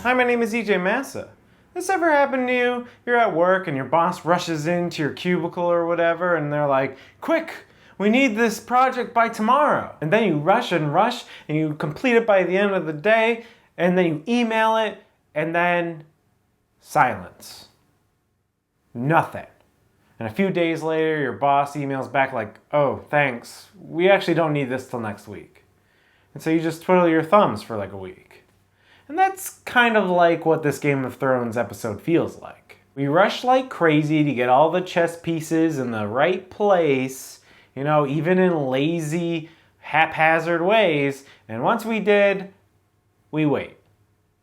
Hi, my name is EJ Massa. This ever happened to you? You're at work and your boss rushes into your cubicle or whatever and they're like, quick, we need this project by tomorrow. And then you rush and you complete it by the end of the day and then you email it and then silence. Nothing. And a few days later, your boss emails back like, oh, thanks. We actually don't need this till next week. And so you just twiddle your thumbs for like a week. And that's kind of like what this Game of Thrones episode feels like. We rush like crazy to get all the chess pieces in the right place, even in lazy, haphazard ways. And once we did, we wait.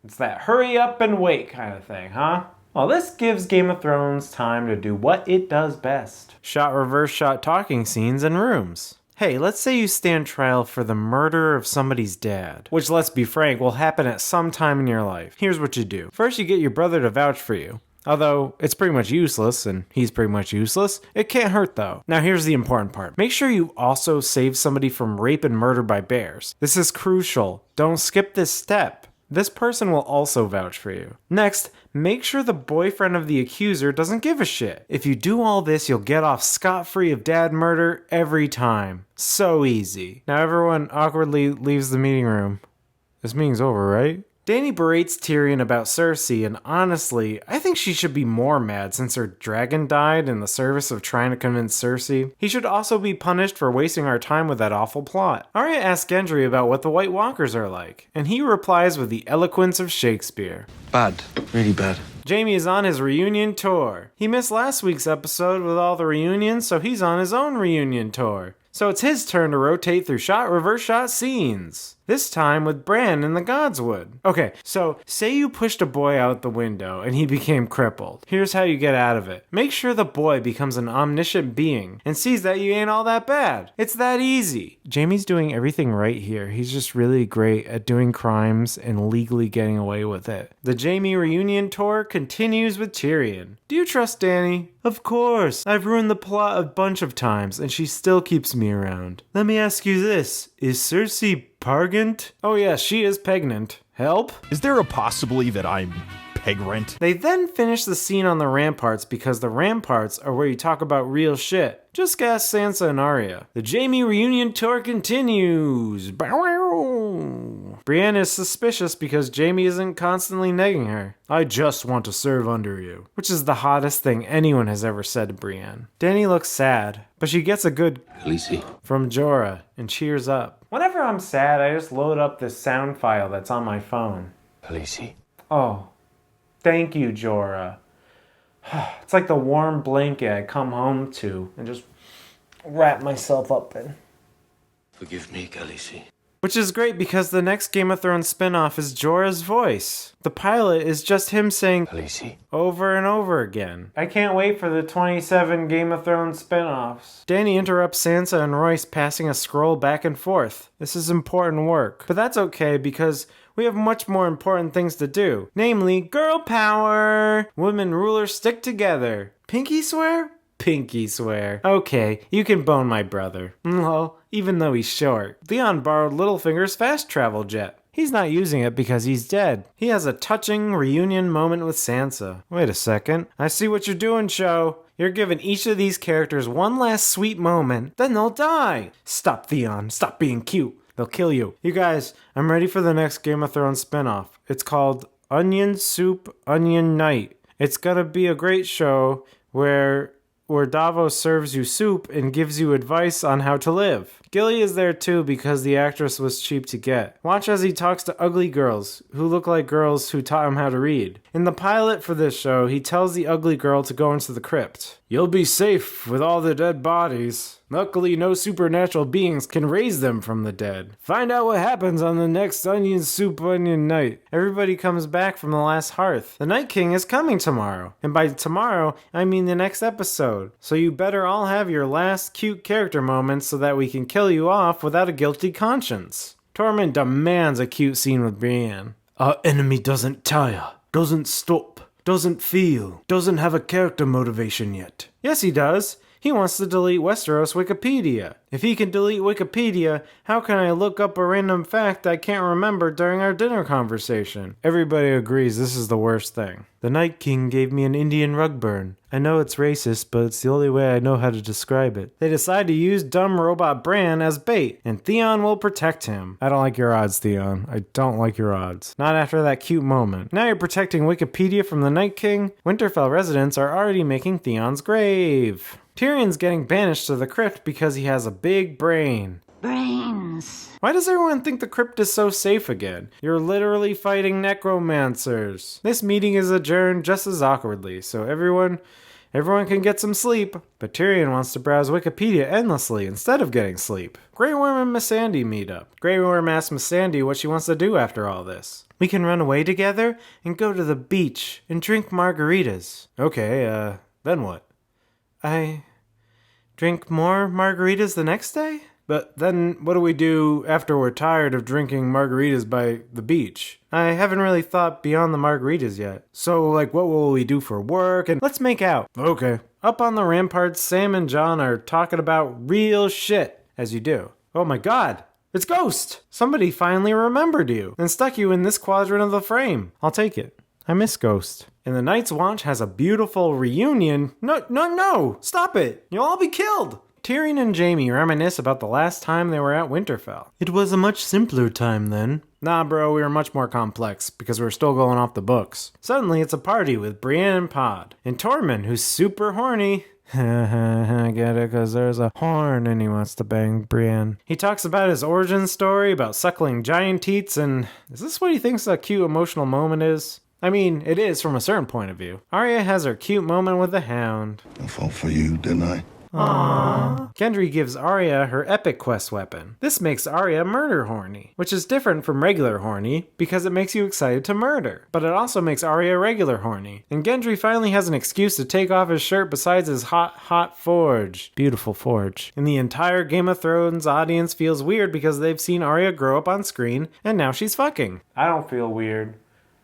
It's that hurry up and wait kind of thing, huh? Well, this gives Game of Thrones time to do what it does best. Shot, reverse shot talking scenes in rooms. Hey, let's say you stand trial for the murder of somebody's dad, which, let's be frank, will happen at some time in your life. Here's what you do. First, you get your brother to vouch for you. Although, it's pretty much useless, and he's pretty much useless. It can't hurt, though. Now, here's the important part. Make sure you also save somebody from rape and murder by bears. This is crucial. Don't skip this step. This person will also vouch for you. Next, make sure the boyfriend of the accuser doesn't give a shit. If you do all this, you'll get off scot-free of dad murder every time. So easy. Now everyone awkwardly leaves the meeting room. This meeting's over, right? Dany berates Tyrion about Cersei, and honestly, I think she should be more mad since her dragon died in the service of trying to convince Cersei. He should also be punished for wasting our time with that awful plot. Arya asks Gendry about what the White Walkers are like, and he replies with the eloquence of Shakespeare. Bad. Really bad. Jaime is on his reunion tour. He missed last week's episode with all the reunions, so he's on his own reunion tour. So it's his turn to rotate through shot, reverse shot scenes. This time with Bran in the Godswood. Okay, so say you pushed a boy out the window and he became crippled. Here's how you get out of it. Make sure the boy becomes an omniscient being and sees that you ain't all that bad. It's that easy. Jaime's doing everything right here. He's just really great at doing crimes and legally getting away with it. The Jaime reunion tour continues with Tyrion. Do you trust Dany? Of course. I've ruined the plot a bunch of times and she still keeps me around. Let me ask you this. Is Cersei Pargant? Oh yeah, she is pregnant. Help? Is there a possibility that I'm pregnant? They then finish the scene on the ramparts because the ramparts are where you talk about real shit. Just ask Sansa and Arya. The Jaime reunion tour continues. Brienne is suspicious because Jaime isn't constantly negging her. I just want to serve under you. Which is the hottest thing anyone has ever said to Brienne. Dany looks sad, but she gets a good Khaleesi from Jorah and cheers up. Whenever I'm sad, I just load up this sound file that's on my phone. Khaleesi. Oh, thank you, Jorah. It's like the warm blanket I come home to and just wrap myself up in. Forgive me, Khaleesi. Which is great because the next Game of Thrones spinoff is Jorah's voice. The pilot is just him saying Khaleesi. over and over again. I can't wait for the 27 Game of Thrones spinoffs. Dany interrupts Sansa and Royce passing a scroll back and forth. This is important work. But that's okay because we have much more important things to do. Namely, girl power! Women rulers stick together. Pinky swear? Pinky swear. Okay, you can bone my brother. Lol, even though he's short. Theon borrowed Littlefinger's fast travel jet. He's not using it because he's dead. He has a touching reunion moment with Sansa. Wait a second. I see what you're doing, show. You're giving each of these characters one last sweet moment, then they'll die. Stop, Theon. Stop being cute. They'll kill you. You guys, I'm ready for the next Game of Thrones spinoff. It's called Onion Soup Onion Night. It's gonna be a great show where Davos serves you soup and gives you advice on how to live. Gilly is there too because the actress was cheap to get. Watch as he talks to ugly girls who look like girls who taught him how to read. In the pilot for this show, he tells the ugly girl to go into the crypt. You'll be safe with all the dead bodies. Luckily, no supernatural beings can raise them from the dead. Find out what happens on the next Onion Soup Onion Night. Everybody comes back from the last hearth. The Night King is coming tomorrow. And by tomorrow, I mean the next episode. So you better all have your last cute character moments so that we can kill you off without a guilty conscience. Tormund demands a cute scene with Brienne. Our enemy doesn't tire, doesn't stop, doesn't feel, doesn't have a character motivation yet. Yes, he does. He wants to delete Westeros Wikipedia. If he can delete Wikipedia, how can I look up a random fact I can't remember during our dinner conversation? Everybody agrees this is the worst thing. The Night King gave me an Indian rug burn. I know it's racist, but it's the only way I know how to describe it. They decide to use dumb robot Bran as bait, and Theon will protect him. I don't like your odds, Theon. I don't like your odds. Not after that cute moment. Now you're protecting Wikipedia from the Night King? Winterfell residents are already making Theon's grave. Tyrion's getting banished to the crypt because he has a big brain. Brains. Why does everyone think the crypt is so safe again? You're literally fighting necromancers. This meeting is adjourned just as awkwardly, so everyone can get some sleep. But Tyrion wants to browse Wikipedia endlessly instead of getting sleep. Grey Worm and Missandei meet up. Grey Worm asks Missandei what she wants to do after all this. We can run away together and go to the beach and drink margaritas. Okay, then what? I drink more margaritas the next day? But then what do we do after we're tired of drinking margaritas by the beach? I haven't really thought beyond the margaritas yet. So, what will we do for work? And let's make out. Okay. Up on the ramparts, Sam and Jon are talking about real shit, as you do. Oh my god! It's Ghost! Somebody finally remembered you and stuck you in this quadrant of the frame. I'll take it. I miss Ghost. And the Night's Watch has a beautiful reunion. No! Stop it! You'll all be killed! Tyrion and Jaime reminisce about the last time they were at Winterfell. It was a much simpler time then. Nah, bro, we were much more complex, because we were still going off the books. Suddenly, it's a party with Brienne and Pod. And Tormund, who's super horny. I get it, because there's a horn and he wants to bang Brienne. He talks about his origin story, about suckling giant teats, and is this what he thinks a cute emotional moment is? I mean, it is from a certain point of view. Arya has her cute moment with the Hound. I fought for you, didn't I? Aww. Gendry gives Arya her epic quest weapon. This makes Arya murder horny, which is different from regular horny because it makes you excited to murder. But it also makes Arya regular horny. And Gendry finally has an excuse to take off his shirt besides his hot forge. Beautiful forge. And the entire Game of Thrones audience feels weird because they've seen Arya grow up on screen and now she's fucking. I don't feel weird.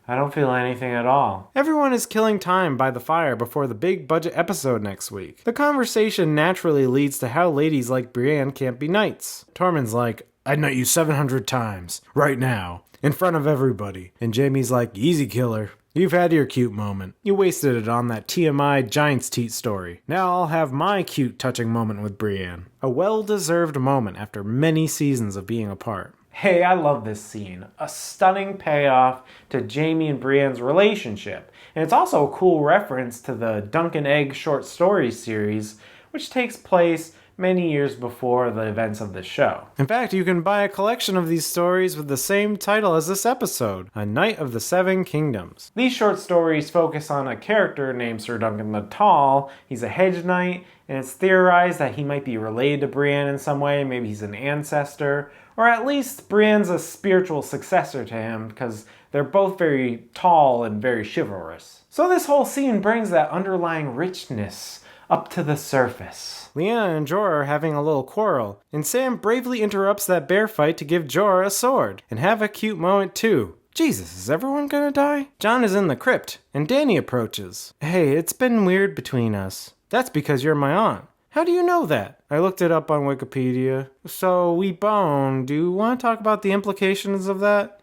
I don't feel anything at all. Everyone is killing time by the fire before the big budget episode next week. The conversation naturally leads to how ladies like Brienne can't be knights. Tormund's like, I'd knight you 700 times, right now, in front of everybody. And Jaime's like, easy killer. You've had your cute moment. You wasted it on that TMI Giants Teat story. Now I'll have my cute touching moment with Brienne. A well-deserved moment after many seasons of being apart. Hey, I love this scene. A stunning payoff to Jaime and Brienne's relationship. And it's also a cool reference to the Dunk and Egg short story series, which takes place many years before the events of the show. In fact, you can buy a collection of these stories with the same title as this episode, A Knight of the Seven Kingdoms. These short stories focus on a character named Sir Duncan the Tall. He's a hedge knight, and it's theorized that he might be related to Brienne in some way. Maybe he's an ancestor. Or at least Brienne's a spiritual successor to him because they're both very tall and very chivalrous. So this whole scene brings that underlying richness up to the surface. Lyanna and Jorah are having a little quarrel, and Sam bravely interrupts that bear fight to give Jorah a sword, and have a cute moment too. Jesus, is everyone gonna die? Jon is in the crypt, and Dany approaches. Hey, it's been weird between us. That's because you're my aunt. How do you know that? I looked it up on Wikipedia. So, we boned. Do you want to talk about the implications of that?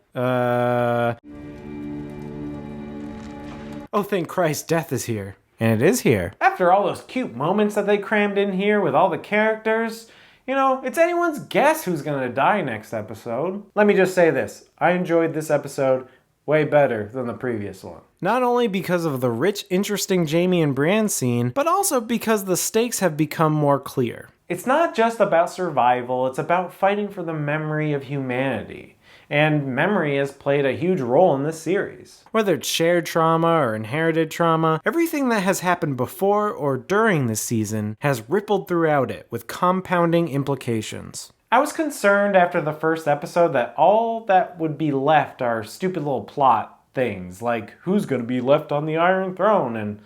Oh, thank Christ, death is here. And it is here. After all those cute moments that they crammed in here with all the characters, it's anyone's guess who's gonna die next episode. Let me just say this. I enjoyed this episode way better than the previous one. Not only because of the rich, interesting Jaime and Brienne scene, but also because the stakes have become more clear. It's not just about survival, it's about fighting for the memory of humanity. And memory has played a huge role in this series. Whether it's shared trauma or inherited trauma, everything that has happened before or during this season has rippled throughout it with compounding implications. I was concerned after the first episode that all that would be left are stupid little plot things, like who's going to be left on the Iron Throne, and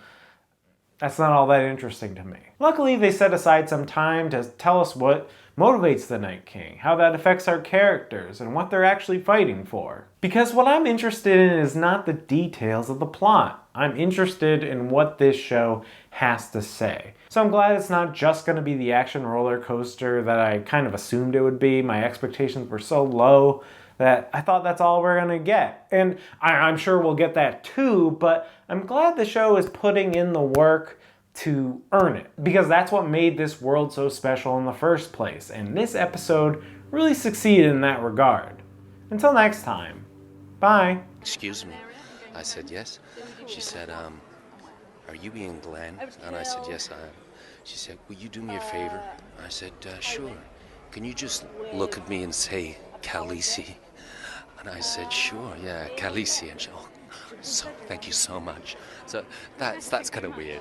that's not all that interesting to me. Luckily, they set aside some time to tell us what motivates the Night King, how that affects our characters, and what they're actually fighting for. Because what I'm interested in is not the details of the plot. I'm interested in what this show has to say. So I'm glad it's not just going to be the action roller coaster that I kind of assumed it would be. My expectations were so low that I thought that's all we're going to get. And I'm sure we'll get that too, but I'm glad the show is putting in the work to earn it, because that's what made this world so special in the first place. And this episode really succeeded in that regard. Until next time, bye. Excuse me. I said yes. She said, are you being Glenn? And I said, yes, I am. She said, will you do me a favor? I said, sure. Can you just look at me and say, Khaleesi? And I said, sure, yeah, Khaleesi. And she, oh, so thank you so much. So that's kind of weird.